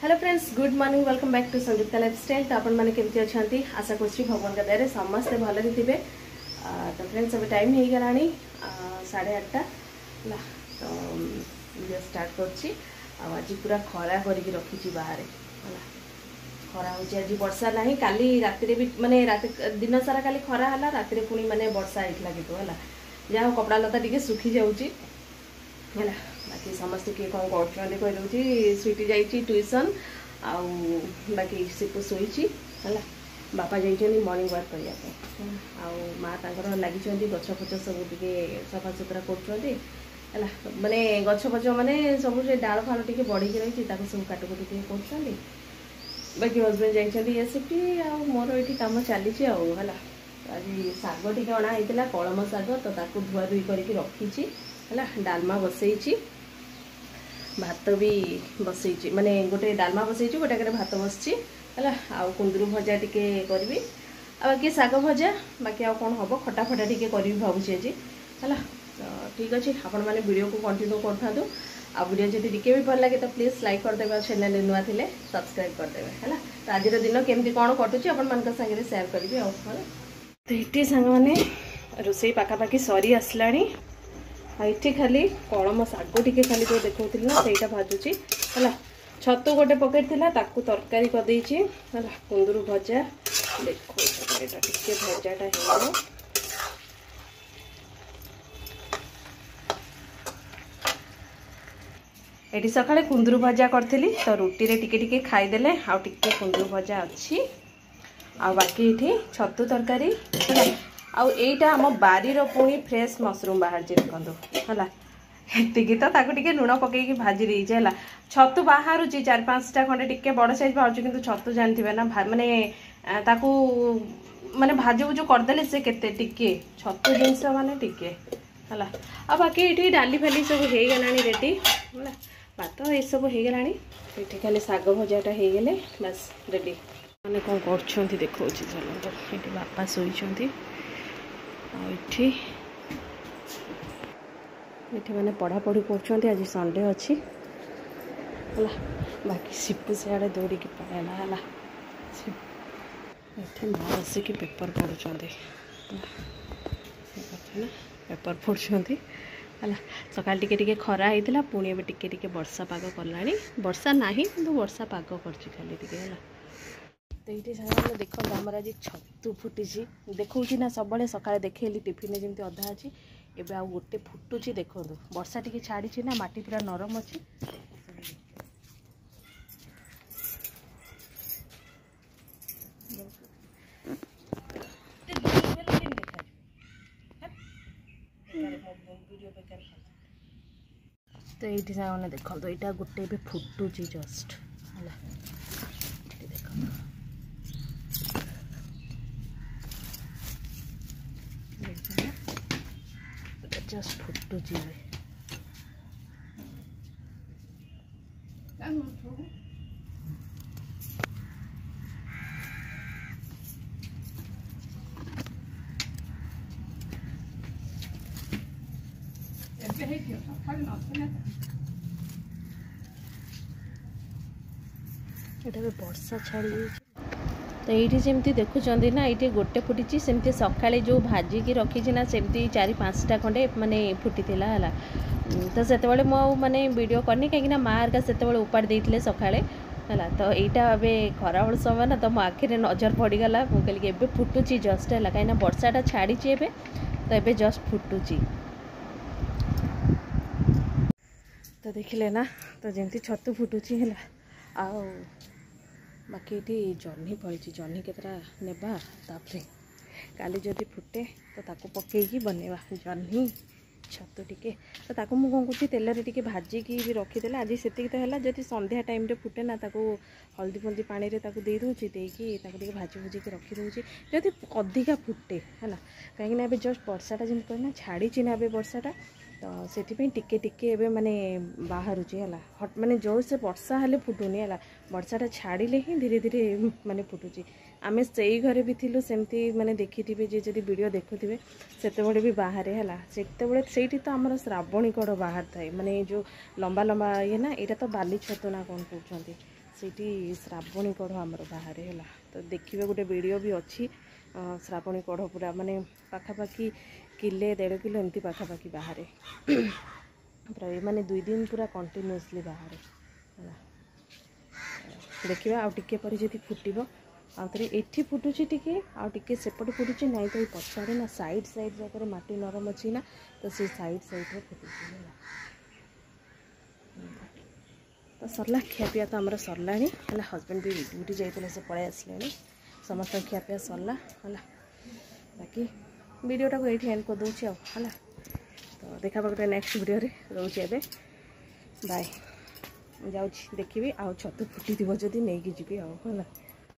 Hello friends, good morning, welcome back to Sanyukta lifestyle. तो आपण मैंने केमती अच्छा आशा कर भगवान का दया समस्ते भले थे। तो फ्रेंड्स अभी टाइम हो गला 8:30 है। तो वीडियो स्टार्ट कर पूरा खरा करके रखी बाहर है। खरा हो आज वर्षा ना काली राति भी माने दिन सारा काली खरा है, राति पुणी माने वर्षा होता है। जहाँ कपड़ा लता टी सुखी जाऊँगी है। बाकी समस्त किए कौन कर स्वीटी जाइए ट्यूशन आउ बाकी सिपु शोची है। बापा जाइए मॉर्निंग वॉक करने माँ तर लगी गछ फच सब टे सफा सुतरा कर माने गछ फच माने सब डाल फाल टे बढ़ी रही सब काटकुटी कर। बाकी हजबैंड जाइए सिफ्टी मोर ये कम चली है। आज शाग टे अणाई कलम शाग तो धुआ धुई करके रखी है। डालमा बसई भात भी बसई माने गोटे डालमा बसई गोटे भात बसची है। आउ कुंदरू भजा टी करी बाकी शाग भजा बाकी आउ कौन हम खटा फटा टी करी भावुची आज है। तो ठीक अच्छे आपण मैंने वीडियो को कंटिन्यू करूँ। आ वीडियो जब टी भी भल लगे तो प्लीज लाइक करदे और चैनल नुआ थे सब्सक्राइब करदे है। तो आज दिन केमती कौन कटुची आपण मान सागे सेयार करी। तो ये सांग मैंने रोसई पाखापाखि सरी आसला। ये खाली कलम शाग टी खाली जो देखा ना सहीटा भाजुची है। छतु गोटे पकड़ तरकारी करदे है। कुंदरू भजा देखो टे भजाटा हो ये सकाଳେ कुंदरू भजा करी तो रुटी रे टिके खाईदे आउ टिके कुंदरू भजा अच्छी आ बाकी ये छतु तरकारी है। आउ एटा आम बारीर पुणी फ्रेश मशरूम बाहर देखो है। एतिकी तो टे लुण पकईकि भाजी रही है। छतु बाहर 4-5टा खंडे टिके बड़ साइज बाहर किंतु छतु जानते ना माने ताकू माने भाजी भुजु करदे से केते टिके छतु जिनस माने टिके है। आ बाकी ये डाली फाली सब हो गलानी रेडी है। भात ये सब हो गलानी ये खाली शाग भजाटा हो गले बस रेडी। मैंने कौन कर देखा चलो ये बापा शोती ये मैंने पढ़ापढ़ी कर आज संडे अच्छी है। बाकी सिपु सियाड़े दौड़ी पड़ेगा है। ये माँ बसिक पेपर पढ़ुं पेपर पढ़ुं है। सकाल टिके खरा होता पुणी ए टिके वर्षा पाग कला वर्षा ना कि वर्षा पाग कर खाली टिके है। तो ये सारे देख आमर आज छतु फुटी देखा ना सब सकाଳେ देखली टिफिन जमी अधा अच्छी एवं आउ गोटे फुटुची देखो वर्षा टी छाड़ी ना माटी पूरा नरम अच्छी। तो ये मैंने देखो तो यहाँ गोटे भी फुटुची जस्ट है। जस्ट फुटुची वर्षा छाड़ी। तो ये जमी देखुं ना ये गोटे फुटी सेमती सकाळे जो भाजिकी रखी ना सेमती 4-5टा खंडे माने फुटी है। तो से माने वीडियो करनी कहीं माँ हरिका से उपाड़ देते सकाळे है। तो यहाँ ए खराबल समय ना तो मो आखिरे नजर पड़गला मुझे एवं फुटुची जस्ट है कहीं वर्षाटा छाड़ी एवं तो ये जस्ट फुटुची। तो देखिले ना तो जमती छतु फुटुची है। आ बाकी ये जह्नी फली जह्नी केतरा नेबा तापरे काली जदि फुटे तो ताको पकईकी बनवा जह्नी छतु टिके। तो ताको मु कौन कर तेल रे भाजिकी भी रखीदे आज से तो है। जब संध्या टाइम रे फुटे ना ताको हल्दी फल्दी पानी रे ताको दे दूची देकी भाजी भुजी के रखी दूची जदि अधिका फुटे है। कहीं जस्ट वर्षाटा जमी कहना छाड़ी ना वर्षाटा तो से टिके टिके एवं माने बाहर है। हट माने जो से वर्षा हेले फुटुनी है। वर्षाटा छाड़िले ही धीरे धीरे माने फुटुची। आम से घरे भी थिलु सेमती माने देखी जे जदि वीडियो देखुथे से भी बाहर है से तो आमर श्रावणी कड़ बाहर थाए माने जो लंबा लंबा ये ना यहाँ तो बाली छतु ना कौन कहते सीटी श्रावणी कढ़ आमर बाहर है तो देखिए गोटे वीडियो भी अच्छी श्रावणी कढ़ पूरा माने पाखापाखि किले 1.5 किलो एमती पाखापाखि बाहर पूरा माने 2 दिन पूरा कंटिन्यूअसली बाहर देखिए आउ टिके पर जदि फुटब आउ थे एठी फुटुची टिके आउ टिके सेपटे फुटुची नहीं तो पछाड़े ना साइड साइड जगह माटी नरम अच्छी ना तो से साइड साइड फुटुची तो सरला खियापिया तो आमर सरला है हजबैंड भी ड्यूटी जाइए से पलि आसले समस्त खियापिया सरला है बाकी वीडियोटा को ये एंड कर दूसरी है तो देखा गोटे नेक्स्ट वीडियो रोचे ए बाय जाऊँ देखी आउ छतु फुटी थी जदि नहीं कि जी है।